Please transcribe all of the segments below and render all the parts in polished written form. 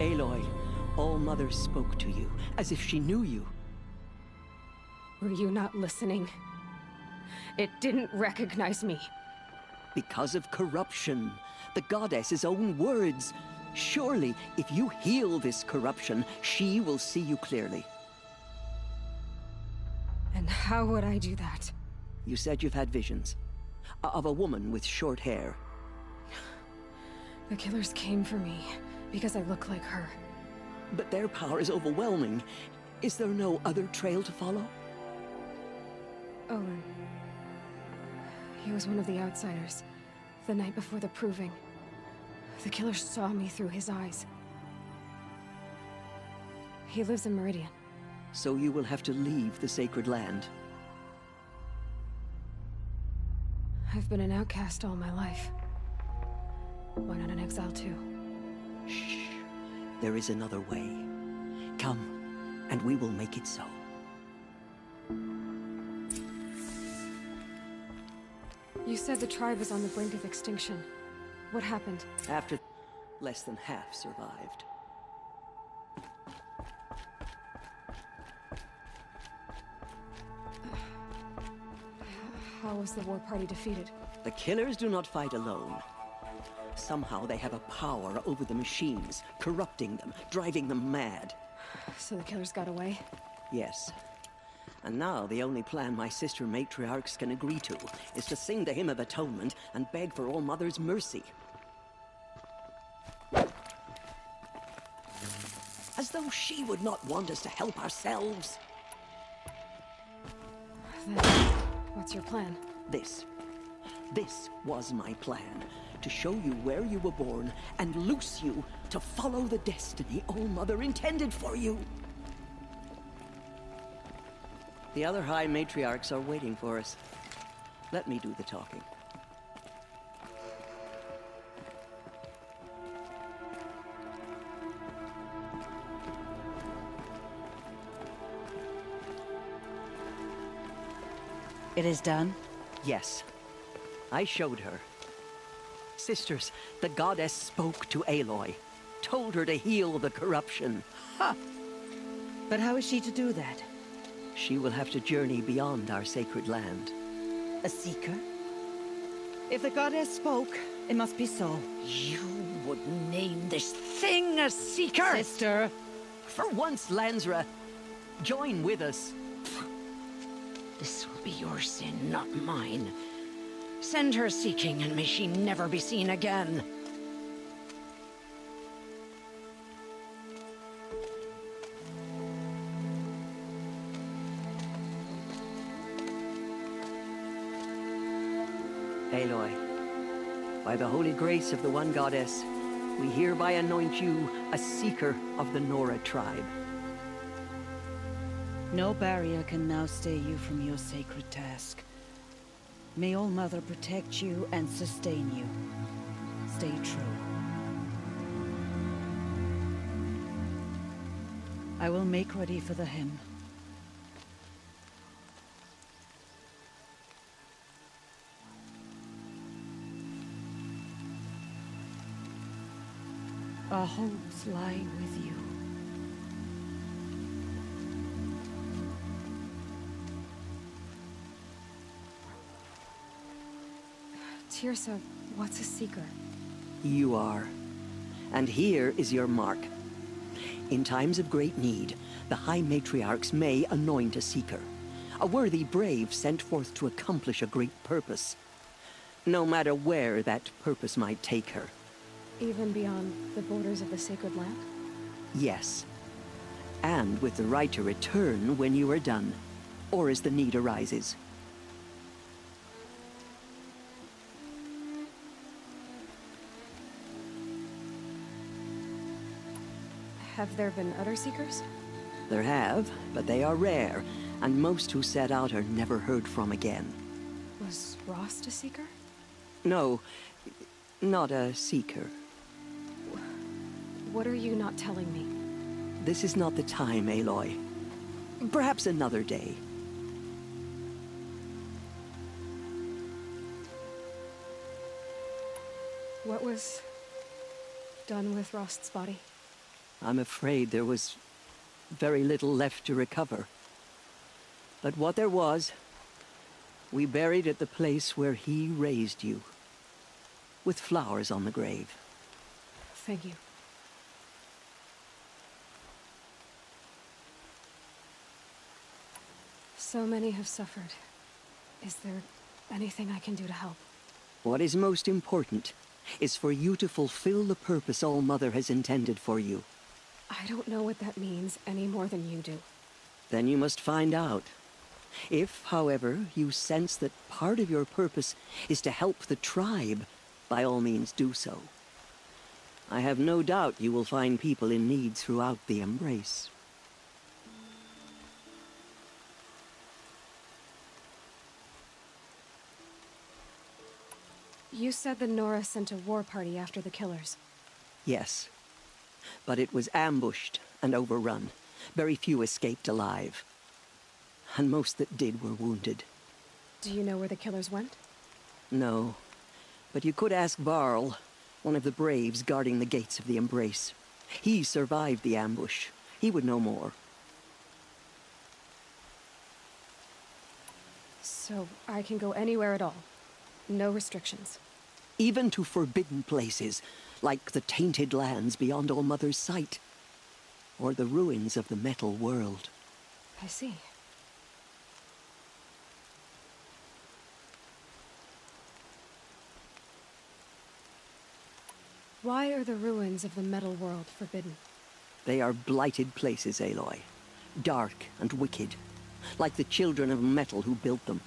Aloy, All-Mother spoke to you, as if she knew you. Were you not listening? It didn't recognize me. Because of corruption. The goddess's own words. Surely, if you heal this corruption, she will see you clearly. And how would I do that? You said you've had visions. Of a woman with short hair. The killers came for me, because I look like her. But their power is overwhelming. Is there no other trail to follow? Olin. He was one of the outsiders. The night before the proving. The killer saw me through his eyes. He lives in Meridian. So you will have to leave the sacred land. I've been an outcast all my life. Why not an exile too? Shh. There is another way. Come, and we will make it so. You said the tribe was on the brink of extinction. What happened? After less than half survived. How was the war party defeated? The killers do not fight alone. Somehow they have a power over the machines, corrupting them, driving them mad. So the killers got away? Yes. And now the only plan my sister matriarchs can agree to is to sing the Hymn of Atonement and beg for All-Mother's mercy. As though she would not want us to help ourselves. Then, what's your plan? This was my plan. To show you where you were born and loose you to follow the destiny All-Mother intended for you. The other High Matriarchs are waiting for us. Let me do the talking. It is done? Yes. I showed her. Sisters, the goddess spoke to Aloy. Told her to heal the corruption. Ha! But how is she to do that? She will have to journey beyond our sacred land. A seeker? If the goddess spoke, it must be so. You would name this thing a seeker! Sister! For once, Lansra, join with us. This will be your sin, not mine. Send her seeking, and may she never be seen again. Aloy, by the holy grace of the One Goddess, we hereby anoint you a seeker of the Nora tribe. No barrier can now stay you from your sacred task. May All-Mother protect you and sustain you. Stay true. I will make ready for the hymn. Our hopes lie with you. Teersa, what's a seeker? You are. And here is your mark. In times of great need, the High Matriarchs may anoint a seeker. A worthy brave sent forth to accomplish a great purpose. No matter where that purpose might take her. Even beyond the borders of the sacred land? Yes. And with the right to return when you are done, or as the need arises. Have there been other seekers? There have, but they are rare, and most who set out are never heard from again. Was Rost a seeker? No, not a seeker. What are you not telling me? This is not the time, Aloy. Perhaps another day. What was done with Rost's body? I'm afraid there was very little left to recover. But what there was, we buried at the place where he raised you, with flowers on the grave. Thank you. So many have suffered. Is there anything I can do to help? What is most important is for you to fulfill the purpose All-Mother has intended for you. I don't know what that means any more than you do. Then you must find out. If, however, you sense that part of your purpose is to help the tribe, by all means do so. I have no doubt you will find people in need throughout the Embrace. You said the Nora sent a war party after the killers. Yes. But it was ambushed and overrun. Very few escaped alive. And most that did were wounded. Do you know where the killers went? No. But you could ask Varl, one of the braves guarding the gates of the Embrace. He survived the ambush. He would know more. So I can go anywhere at all? No restrictions? Even to forbidden places, like the tainted lands beyond All-Mother's sight. Or the ruins of the metal world. I see. Why are the ruins of the metal world forbidden? They are blighted places, Aloy. Dark and wicked. Like the children of metal who built them.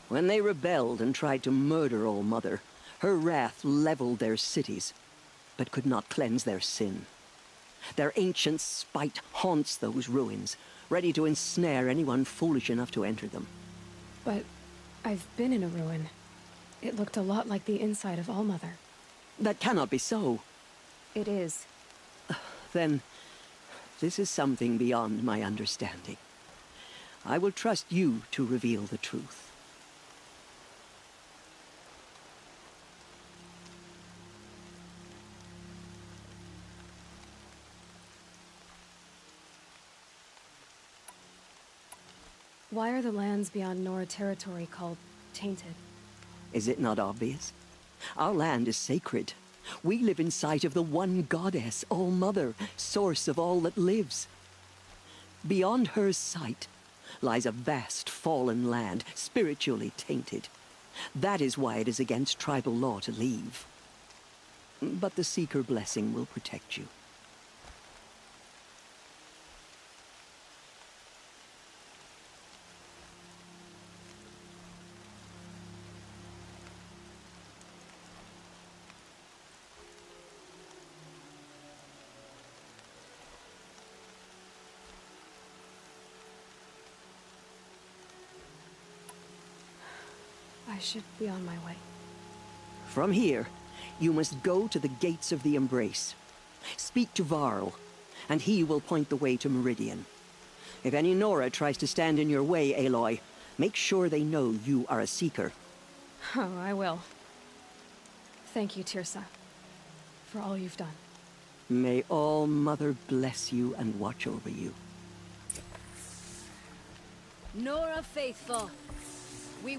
When they rebelled and tried to murder All-Mother, her wrath leveled their cities, but could not cleanse their sin. Their ancient spite haunts those ruins, ready to ensnare anyone foolish enough to enter them. But I've been in a ruin. It looked a lot like the inside of All-Mother. That cannot be so. It is. Then, this is something beyond my understanding. I will trust you to reveal the truth. Why are the lands beyond Nora territory called tainted? Is it not obvious? Our land is sacred. We live in sight of the one goddess, All-Mother, source of all that lives. Beyond her sight lies a vast fallen land, spiritually tainted. That is why it is against tribal law to leave. But the Seeker blessing will protect you. I should be on my way. From here, you must go to the gates of the Embrace. Speak to Varl, and he will point the way to Meridian. If any Nora tries to stand in your way, Aloy, make sure they know you are a Seeker. Oh, I will. Thank you, Tirsa, for all you've done. May All-Mother bless you and watch over you. Nora Faithful, we...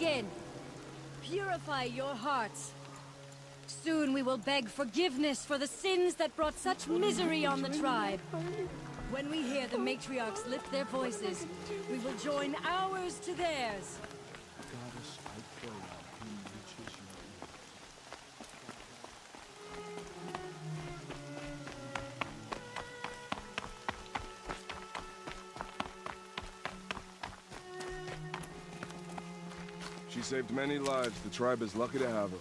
again. Purify your hearts. Soon we will beg forgiveness for the sins that brought such misery on the tribe. When we hear the matriarchs lift their voices, we will join ours to theirs. Goddess, I pray on him which is your She saved many lives. The tribe is lucky to have her.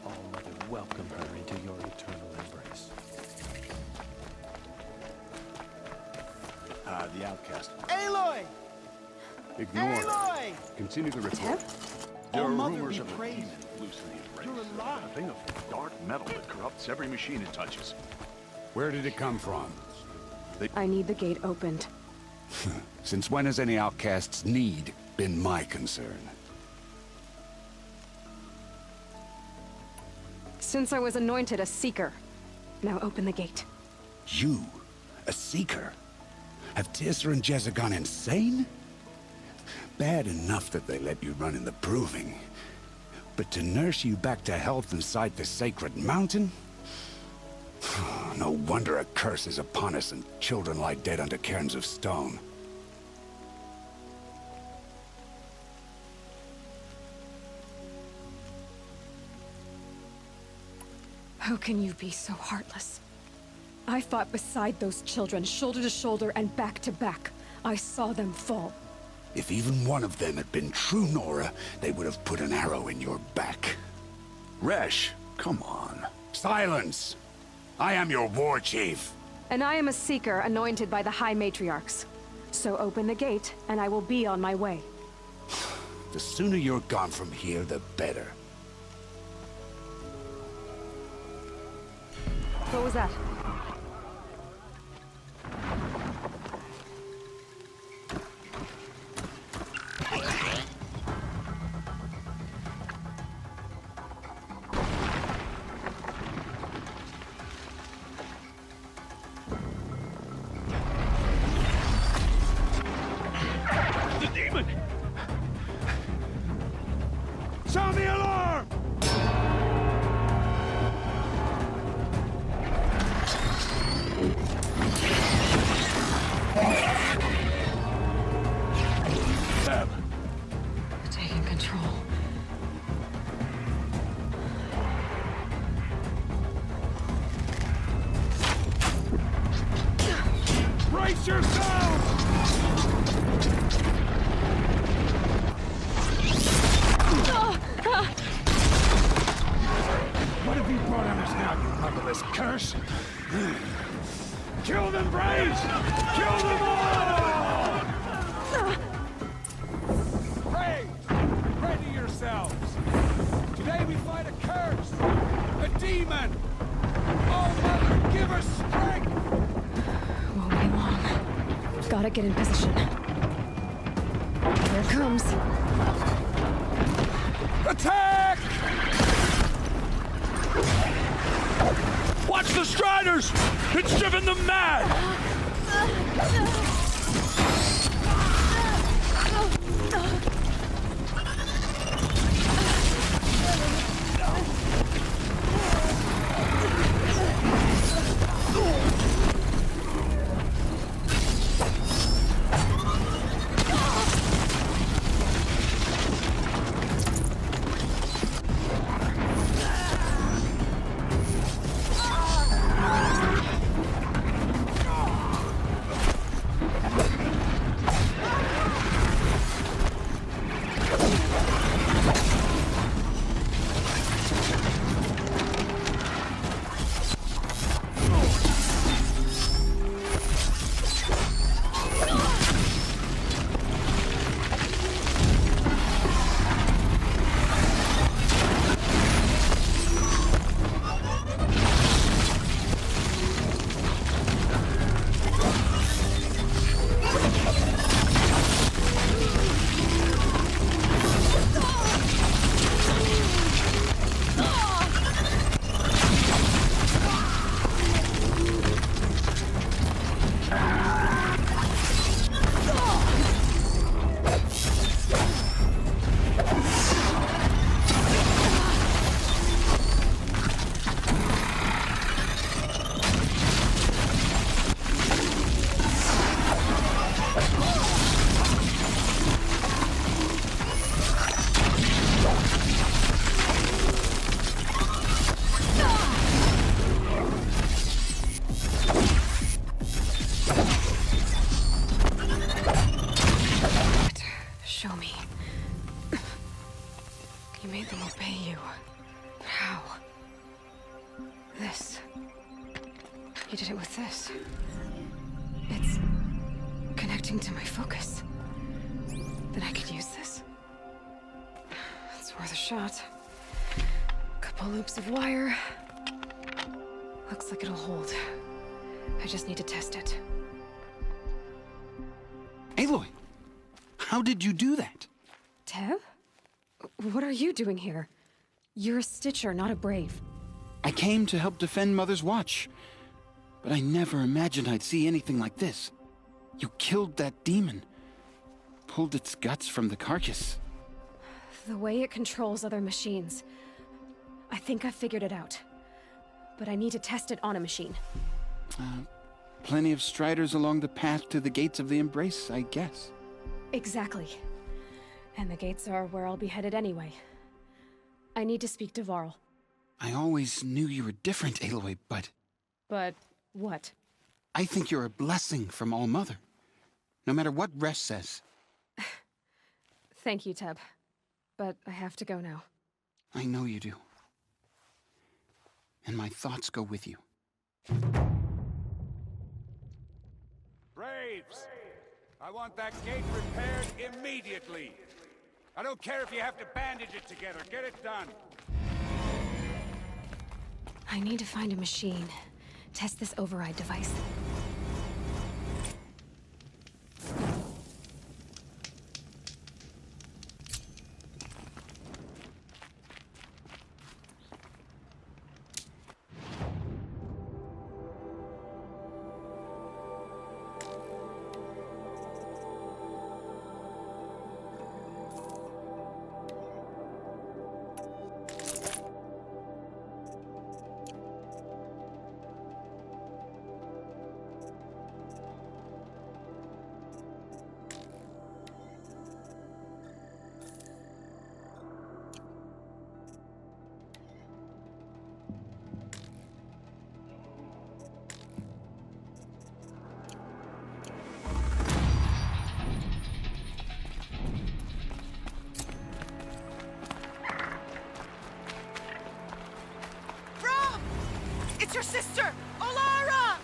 All-Mother, welcome her into your eternal embrace. The outcast. Aloy! Ignore her. Aloy! Continue the report. There are Mother rumors be of a praised. demon loose in the You're embrace. alive. A thing of dark metal that corrupts every machine it touches. Where did it come from? I need the gate opened. Since when has any outcast's need been my concern? Since I was anointed a Seeker. Now open the gate. You? A Seeker? Have Teersa and Jezza gone insane? Bad enough that they let you run in the Proving. But to nurse you back to health inside the sacred mountain? No wonder a curse is upon us and children lie dead under cairns of stone. How can you be so heartless? I fought beside those children, shoulder to shoulder and back to back. I saw them fall. If even one of them had been true Nora, they would have put an arrow in your back. Resh, come on. Silence! I am your war chief. And I am a Seeker anointed by the High Matriarchs. So open the gate, and I will be on my way. The sooner you're gone from here, the better. What was that? The demon! Sound the alarm! Them! Taking control. Brace yourselves! What have you brought on us now, you motherless curse? Kill them, Braves! Kill them all! Braves, ready yourselves! Today we fight a curse! A demon! Oh, Mother, give us strength! Won't be long. Gotta get in position. Here it comes. Attack! Watch the Striders! It's driven them mad! it. It's connecting to my focus. Then I could use this. It's worth a shot. Couple loops of wire. Looks like it'll hold. I just need to test it. Aloy, how did you do that? Tev? What are you doing here? You're a Stitcher, not a Brave. I came to help defend Mother's Watch, but I never imagined I'd see anything like this. You killed that demon, pulled its guts from the carcass. The way it controls other machines. I think I figured it out. But I need to test it on a machine. Plenty of striders along the path to the gates of the Embrace, I guess. Exactly. And the gates are where I'll be headed anyway. I need to speak to Varl. I always knew you were different, Aloy, but... But what? I think you're a blessing from All Mother. No matter what Resh says. Thank you, Teb. But I have to go now. I know you do. And my thoughts go with you. Braves! I want that gate repaired immediately. I don't care if you have to bandage it together. Get it done. I need to find a machine. Test this override device. It's your sister, Olara!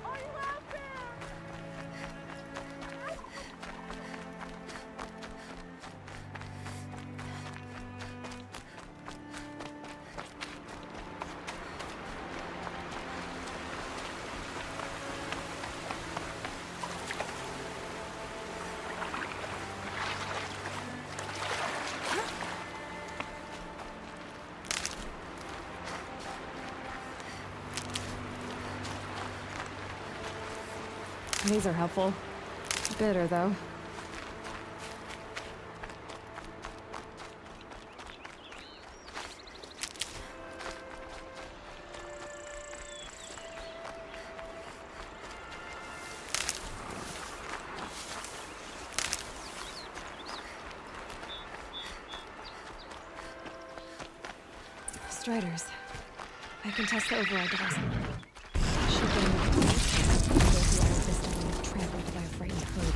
Are you out there? These are helpful. Bitter, though. Striders. I can test the override device. Should be able to trampled by a frightened herd.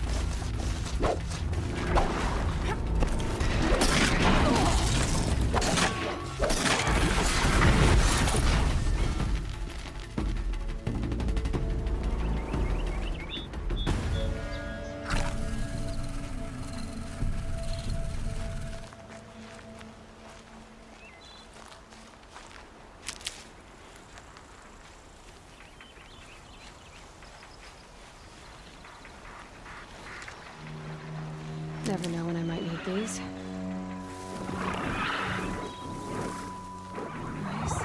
Never know when I might need these. Nice.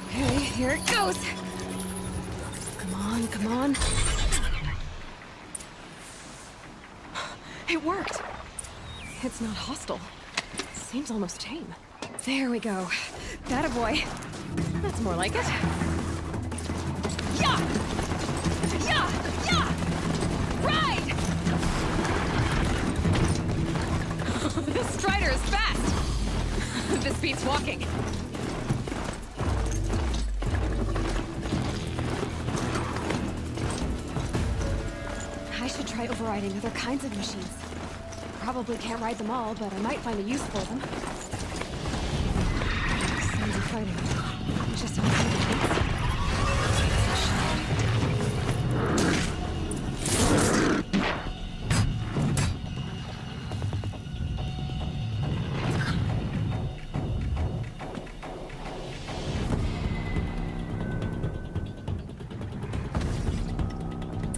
Okay, here it goes! Come on, come on. It worked! It's not hostile. Seems almost tame. There we go. That a boy. That's more like it. Yeah! Yeah! Yeah! Ride! This Strider is fast! This beats walking. try overriding other kinds of machines. Probably can't ride them all, but I might find a use for them. Sounds of fighting. Just outside the gates.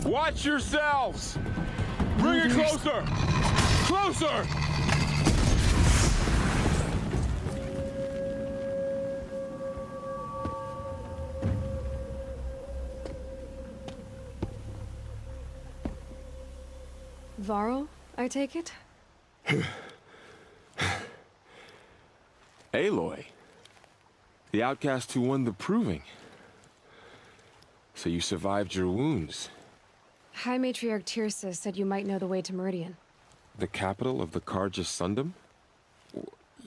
Watch yourselves! Bring it closer! Closer! Varl, I take it? Aloy. The outcast who won the proving. So you survived your wounds. High Matriarch Tirsa said you might know the way to Meridian. The capital of the Carja Sundom?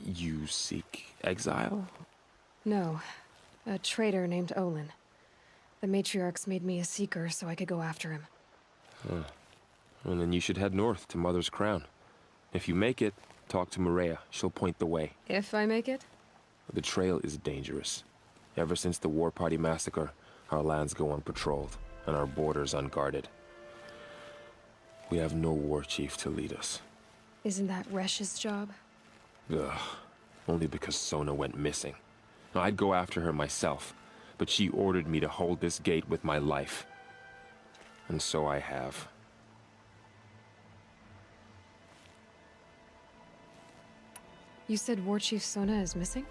You seek exile? No. A traitor named Olin. The Matriarchs made me a seeker so I could go after him. Huh. And then you should head north to Mother's Crown. If you make it, talk to Maria. She'll point the way. If I make it? The trail is dangerous. Ever since the War Party massacre, our lands go unpatrolled, and our borders unguarded. We have no war chief to lead us. Isn't that Resh's job? Ugh. Only because Sona went missing. I'd go after her myself, but she ordered me to hold this gate with my life. And so I have. You said War Chief Sona is missing?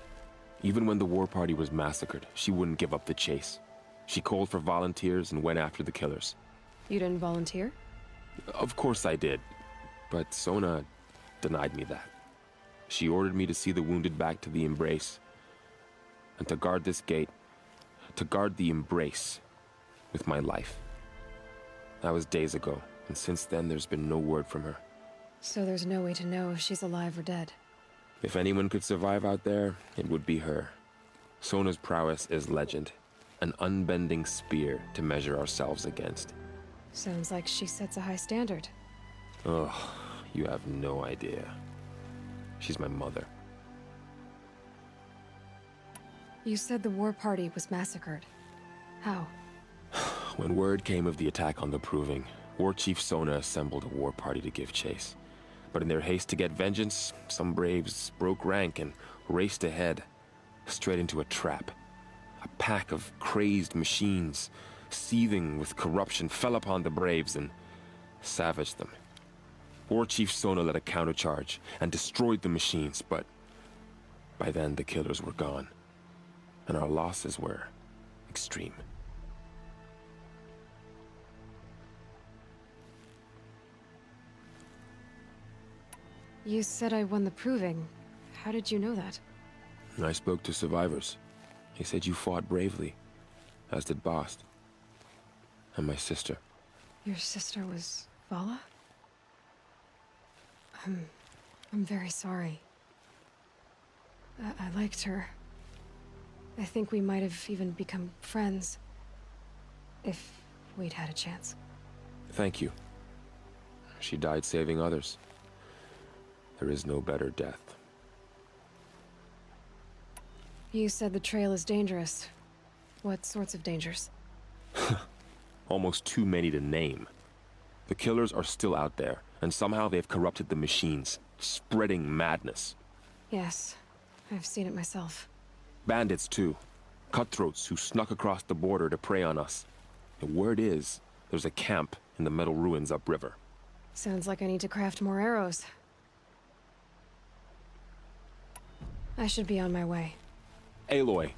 Even when the War Party was massacred, she wouldn't give up the chase. She called for volunteers and went after the killers. You didn't volunteer? Of course I did, but Sona denied me that. She ordered me to see the wounded back to the Embrace, and to guard this gate, to guard the Embrace with my life. That was days ago, and since then there's been no word from her. So there's no way to know if she's alive or dead. If anyone could survive out there, it would be her. Sona's prowess is legend, an unbending spear to measure ourselves against. Sounds like she sets a high standard. Ugh, you have no idea. She's my mother. You said the War Party was massacred. How? When word came of the attack on the Proving, War Chief Sona assembled a war party to give chase. But in their haste to get vengeance, some braves broke rank and raced ahead, straight into a trap. A pack of crazed machines, seething with corruption, fell upon the braves and savaged them. War Chief Sona led a countercharge and destroyed the machines, but by then the killers were gone, and our losses were extreme. You said I won the Proving. How did you know that? I spoke to survivors. They said you fought bravely, as did Bast. And my sister. Your sister was Vala? I'm very sorry. I liked her. I think we might have even become friends. If we'd had a chance. Thank you. She died saving others. There is no better death. You said the trail is dangerous. What sorts of dangers? Almost too many to name. The killers are still out there, and somehow they've corrupted the machines, spreading madness. Yes, I've seen it myself. Bandits, too. Cutthroats who snuck across the border to prey on us. The word is, there's a camp in the metal ruins upriver. Sounds like I need to craft more arrows. I should be on my way. Aloy,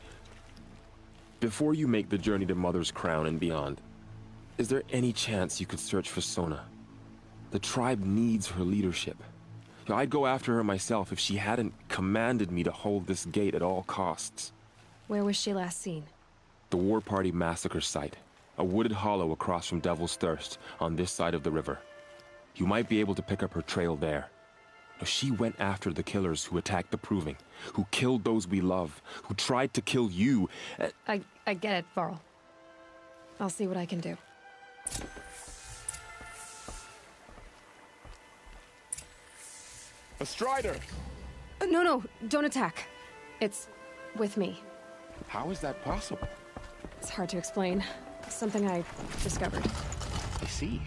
before you make the journey to Mother's Crown and beyond, is there any chance you could search for Sona? The tribe needs her leadership. I'd go after her myself if she hadn't commanded me to hold this gate at all costs. Where was she last seen? The War Party massacre site. A wooded hollow across from Devil's Thirst, on this side of the river. You might be able to pick up her trail there. She went after the killers who attacked the Proving, who killed those we love, who tried to kill you. I get it, Varl. I'll see what I can do. Strider! No, don't attack. It's with me. How is that possible? It's hard to explain. Something I discovered. I see.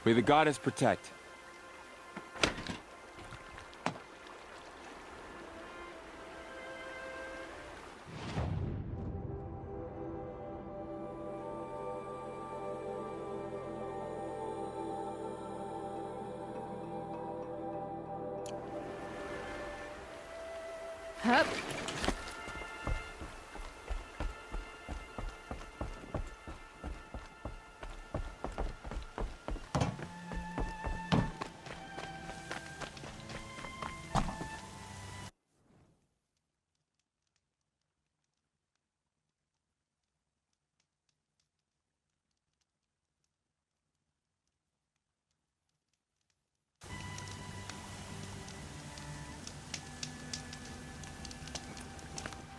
May the goddess protect. Hup.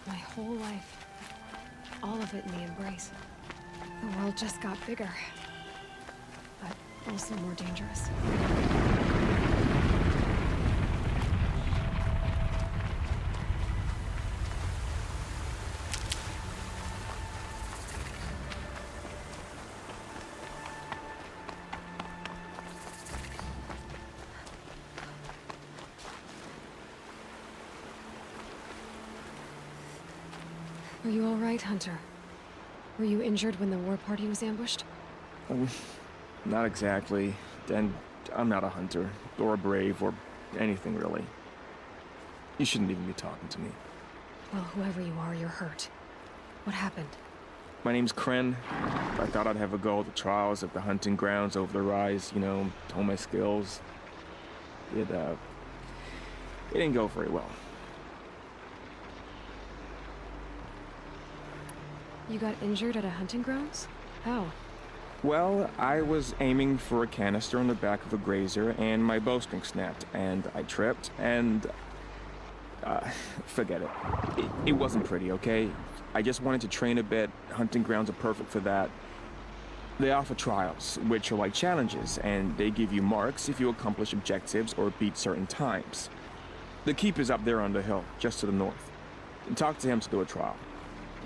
My whole life. All of it in the embrace. The world just got bigger. But also more dangerous. Are you all right, Hunter? Were you injured when the war party was ambushed? Not exactly. And I'm not a hunter, or a brave, or anything really. You shouldn't even be talking to me. Well, whoever you are, you're hurt. What happened? My name's Kren. I thought I'd have a go at the trials of the hunting grounds over the rise, you know, hone my skills. It didn't go very well. You got injured at a hunting grounds? How? Well, I was aiming for a canister on the back of a grazer, and my bowstring snapped, and I tripped, and... forget it. It wasn't pretty, okay? I just wanted to train a bit. Hunting grounds are perfect for that. They offer trials, which are like challenges, and they give you marks if you accomplish objectives or beat certain times. The keep is up there on the hill, just to the north. Talk to him to do a trial.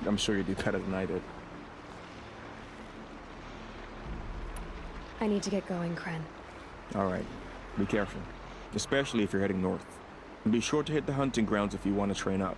I'm sure you do better than I did. I need to get going, Kren. All right. Be careful. Especially if you're heading north. And be sure to hit the hunting grounds if you want to train up.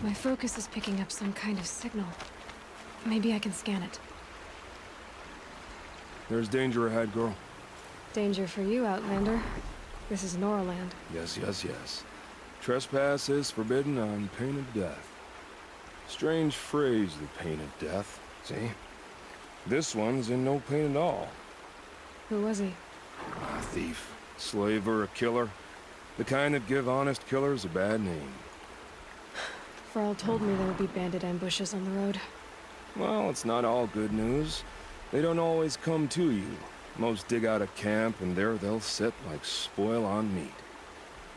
My focus is picking up some kind of signal. Maybe I can scan it. There's danger ahead, girl. Danger for you, Outlander. This is Norland. Yes, yes, yes. Trespass is forbidden on pain of death. Strange phrase, the pain of death. See? This one's in no pain at all. Who was he? A thief, slaver, a killer. The kind that give honest killers a bad name. Frall told me there would be bandit ambushes on the road. Well, it's not all good news. They don't always come to you. Most dig out a camp, and there they'll sit like spoil on meat.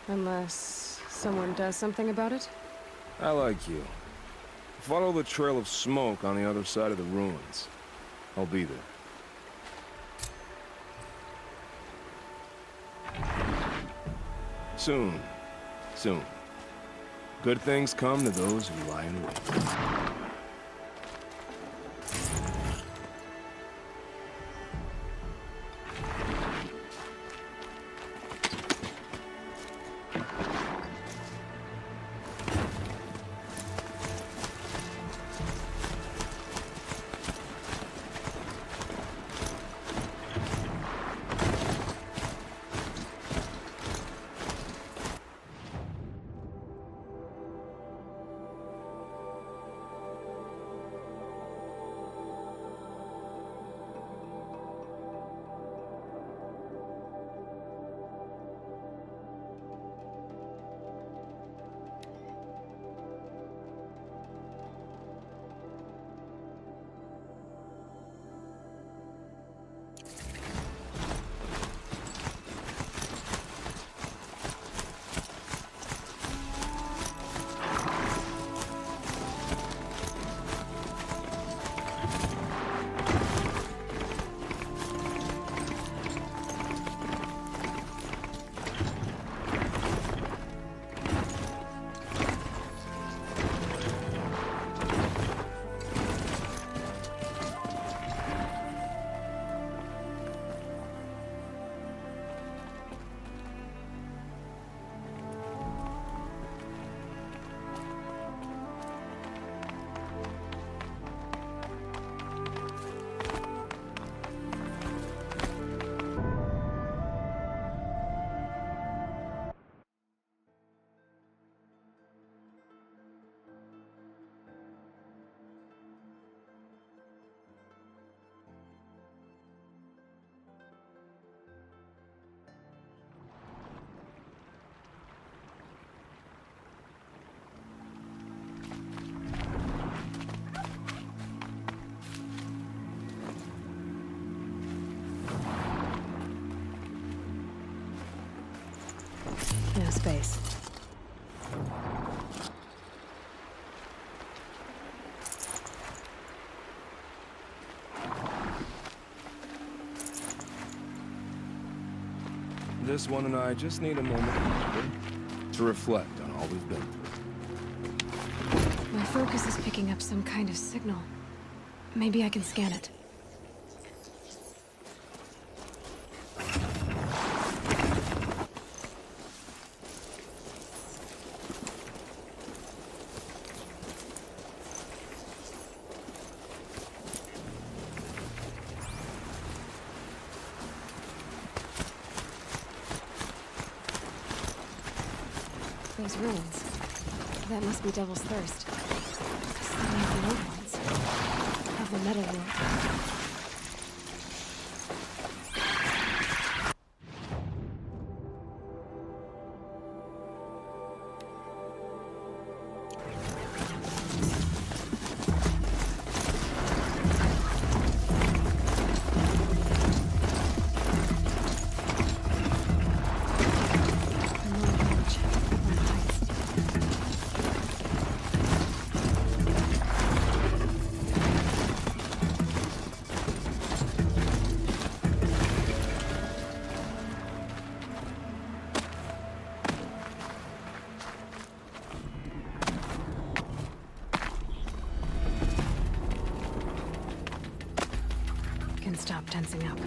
Unless someone does something about it? I like you. Follow the trail of smoke on the other side of the ruins. I'll be there. Soon. Soon. Good things come to those who lie in wait. space. This one and I just need a moment to reflect on all we've been through. My focus is picking up some kind of signal. Maybe I can scan it. Those ruins. That must be Devil's Thirst. Some of the old ones. Of the Metal World. Stop tensing up.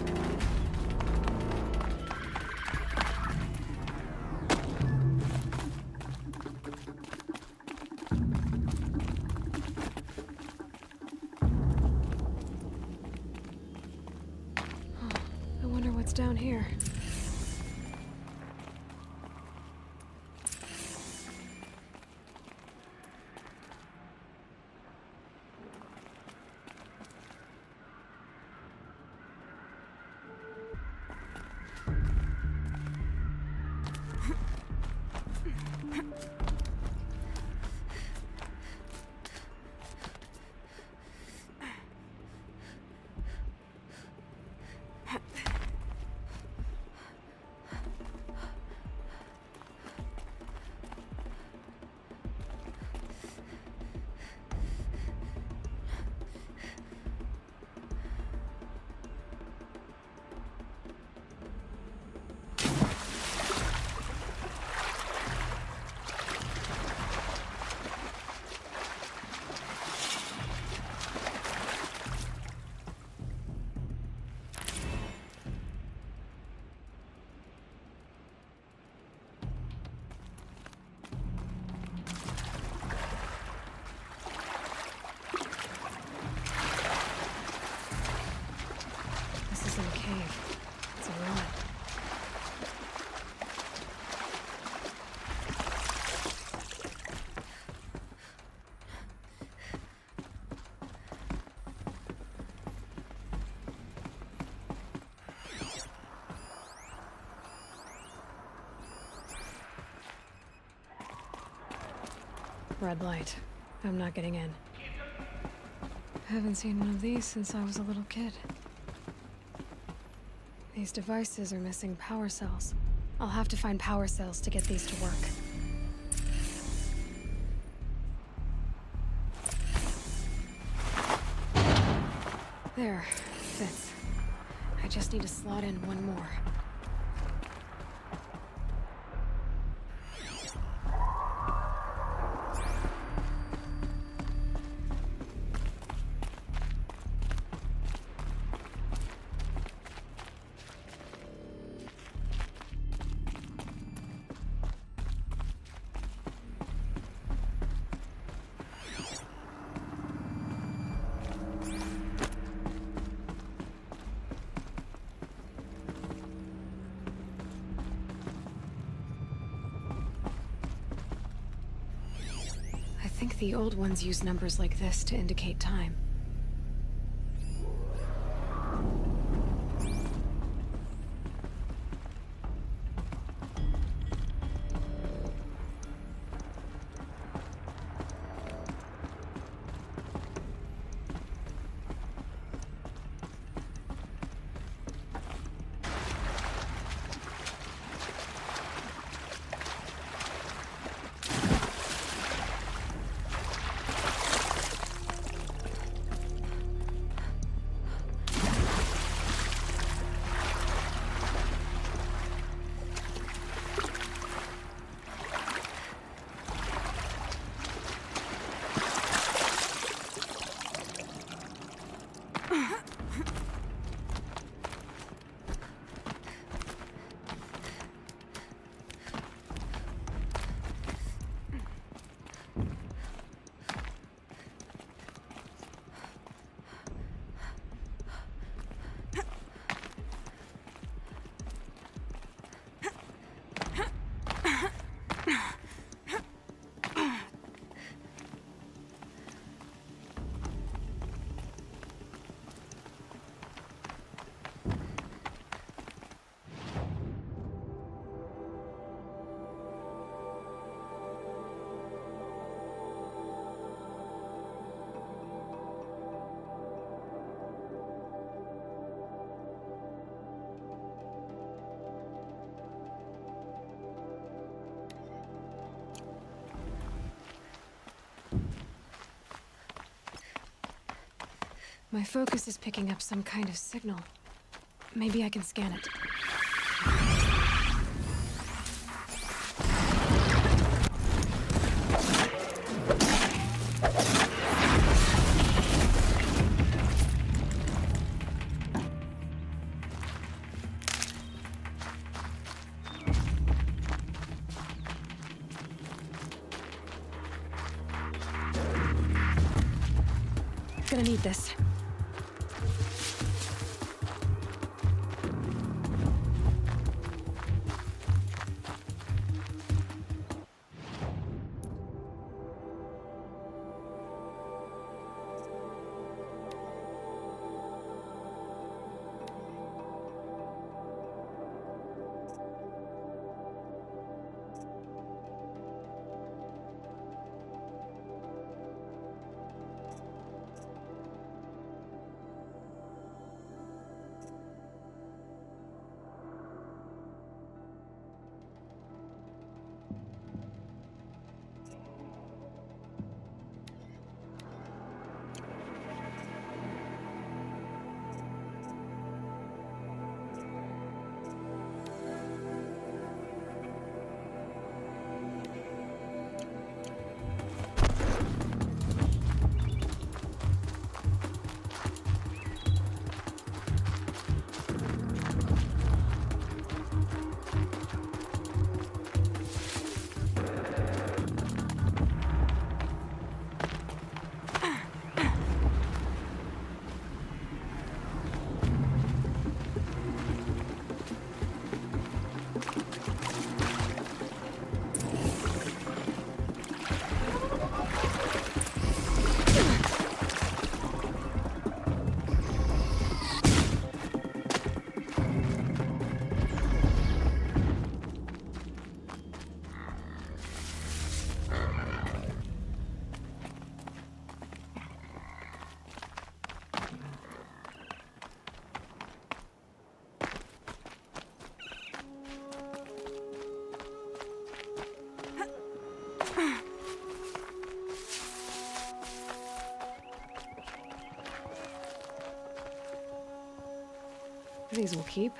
I wonder what's down here. Red light. I'm not getting in. Haven't seen one of these since I was a little kid. These devices are missing power cells. I'll have to find power cells to get these to work. There. Fits. I just need to slot in one more. I think the old ones use numbers like this to indicate time. My focus is picking up some kind of signal. Maybe I can scan it. Gonna need this. These will keep.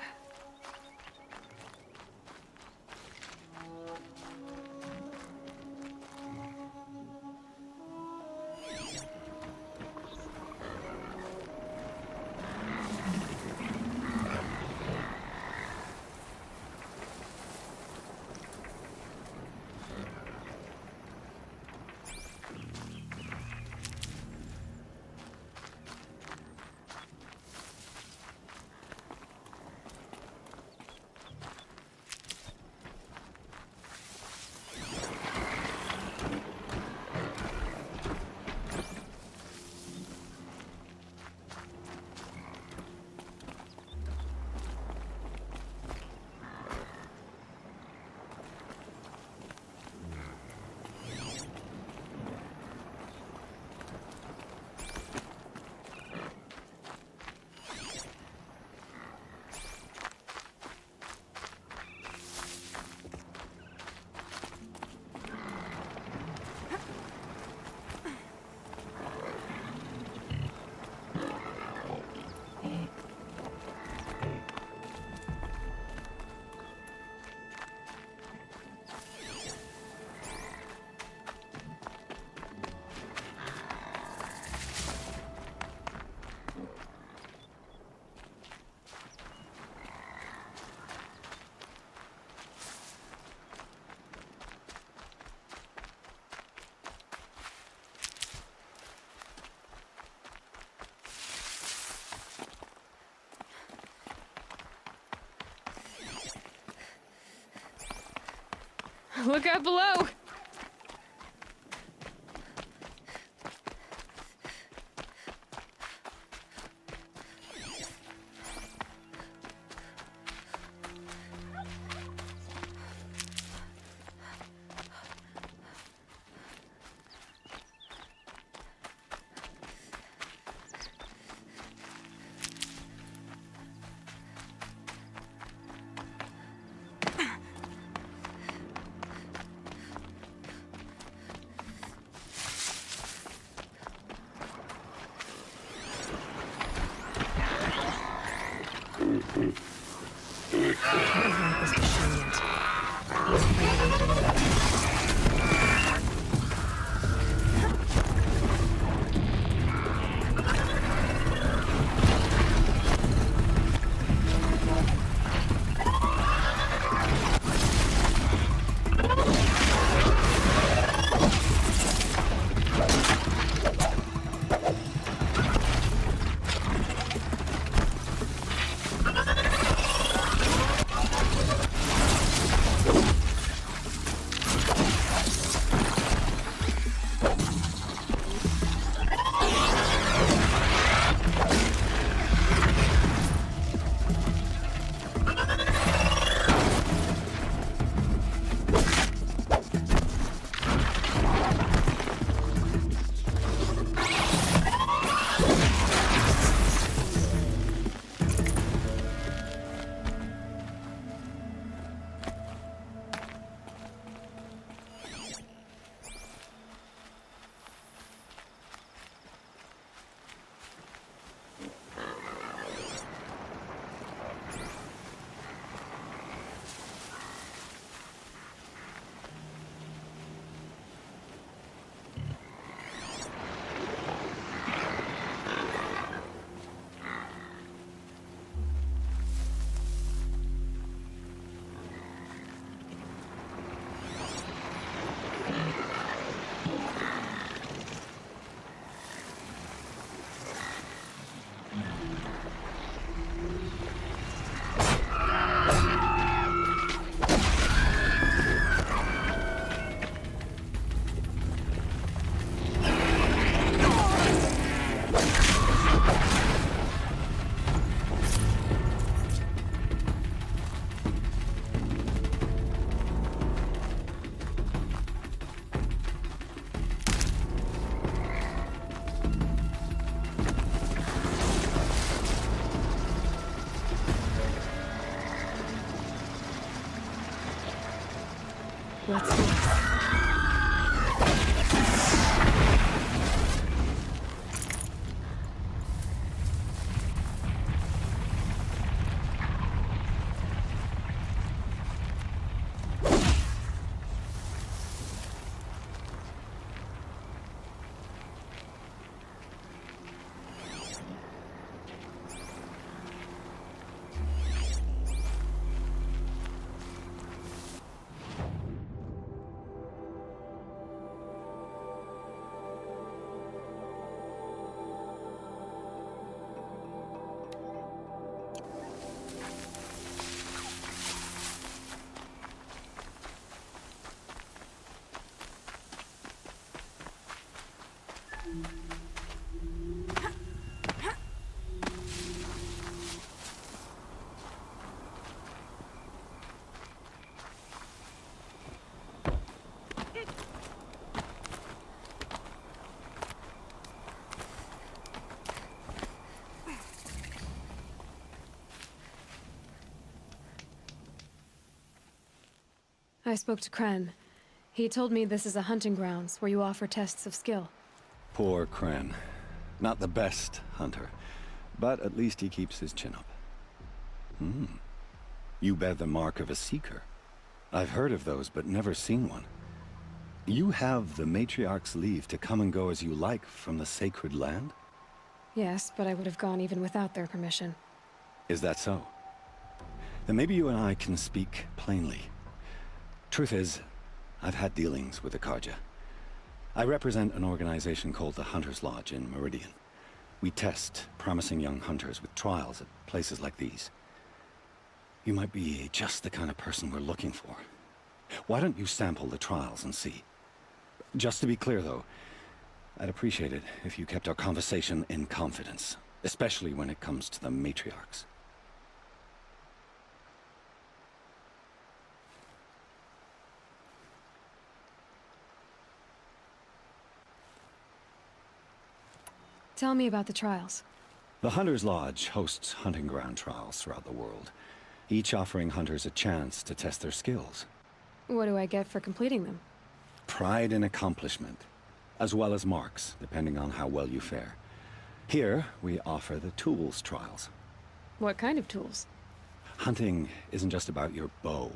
Look out below! can't override this machine yet. Need to find a way to get it. What's this? I spoke to Kren. He told me this is a hunting grounds where you offer tests of skill. Poor Kren. Not the best hunter, but at least he keeps his chin up. You bear the mark of a seeker. I've heard of those, but never seen one. You have the Matriarch's leave to come and go as you like from the sacred land? Yes, but I would have gone even without their permission. Is that so? Then maybe you and I can speak plainly. Truth is, I've had dealings with the Carja. I represent an organization called the Hunter's Lodge in Meridian. We test promising young hunters with trials at places like these. You might be just the kind of person we're looking for. Why don't you sample the trials and see? Just to be clear, though, I'd appreciate it if you kept our conversation in confidence, especially when it comes to the matriarchs. Tell me about the trials. The Hunter's Lodge hosts hunting ground trials throughout the world, each offering hunters a chance to test their skills. What do I get for completing them? Pride in accomplishment, as well as marks, depending on how well you fare. Here, we offer the tools trials. What kind of tools? Hunting isn't just about your bow.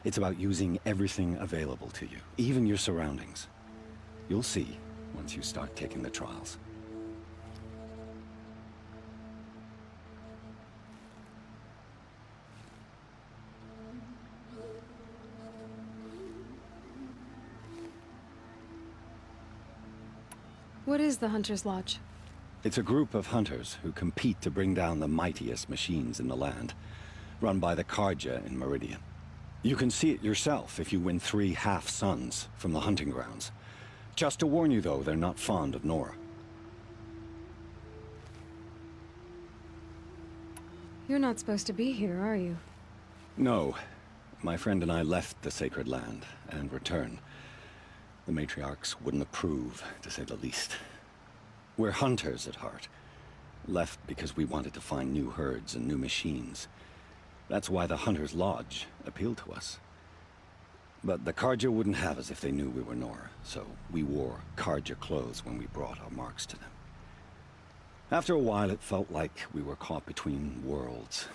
It's about using everything available to you, even your surroundings. You'll see once you start taking the trials. What is the Hunter's Lodge? It's a group of hunters who compete to bring down the mightiest machines in the land, run by the Carja in Meridian. You can see it yourself if you win 3 half-suns from the hunting grounds. Just to warn you, though, they're not fond of Nora. You're not supposed to be here, are you? No. My friend and I left the sacred land and returned. The matriarchs wouldn't approve, to say the least. We're hunters at heart. Left because we wanted to find new herds and new machines. That's why the Hunter's Lodge appealed to us. But the Carja wouldn't have us if they knew we were Nora, so we wore Carja clothes when we brought our marks to them. After a while, it felt like we were caught between worlds.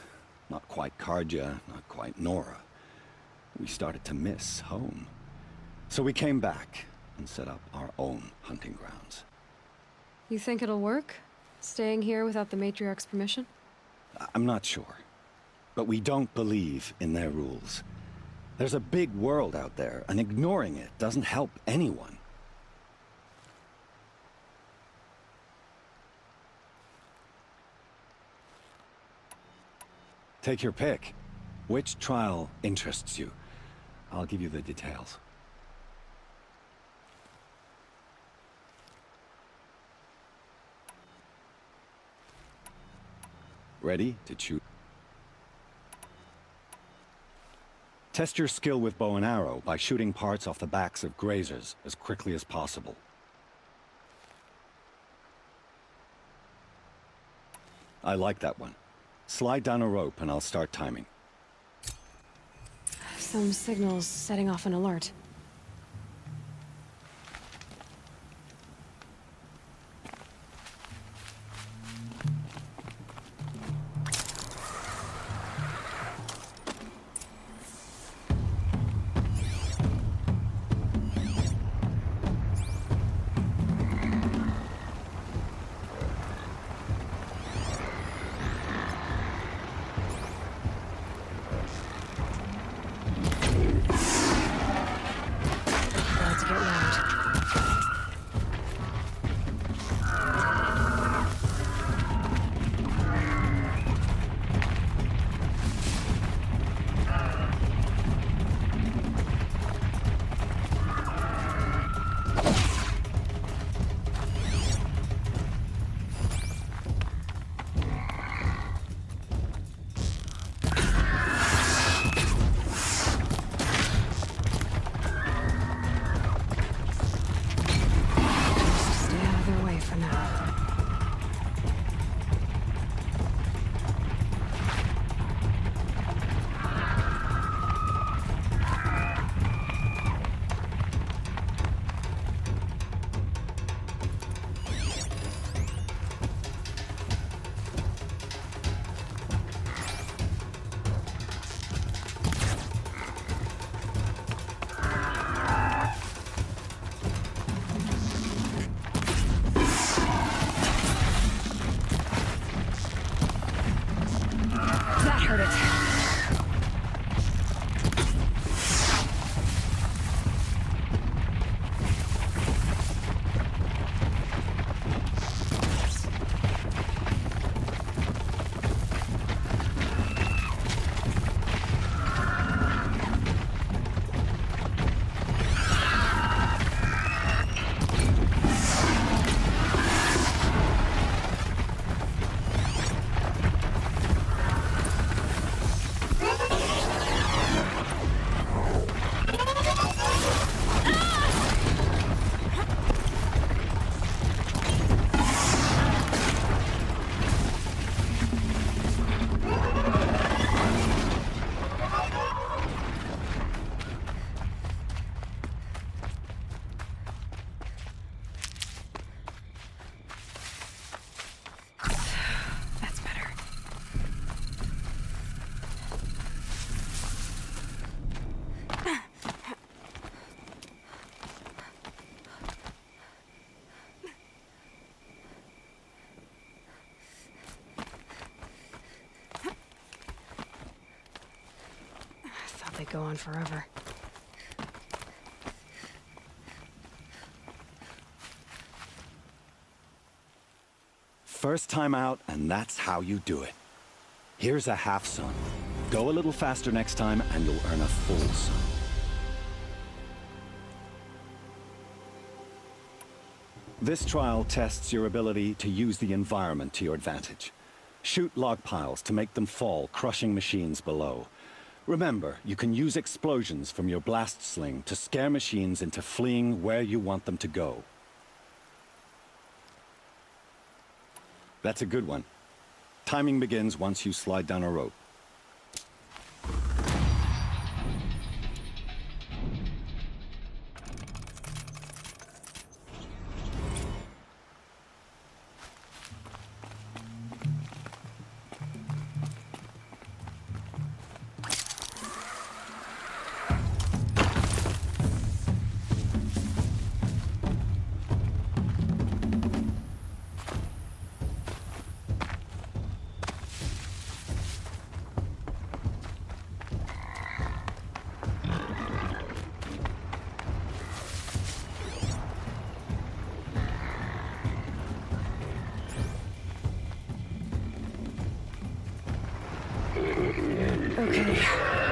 Not quite Carja, not quite Nora. We started to miss home. So we came back and set up our own hunting grounds. You think it'll work? Staying here without the Matriarch's permission? I'm not sure. But we don't believe in their rules. There's a big world out there, and ignoring it doesn't help anyone. Take your pick. Which trial interests you? I'll give you the details. Ready to choose? Test your skill with bow and arrow by shooting parts off the backs of grazers as quickly as possible. I like that one. Slide down a rope and I'll start timing. Some signals setting off an alert. they go on forever. First time out, and that's how you do it. Here's a half sun. Go a little faster next time, and you'll earn a full sun. This trial tests your ability to use the environment to your advantage. Shoot log piles to make them fall, crushing machines below. Remember, you can use explosions from your blast sling to scare machines into fleeing where you want them to go. That's a good one. Timing begins once you slide down a rope. Okay,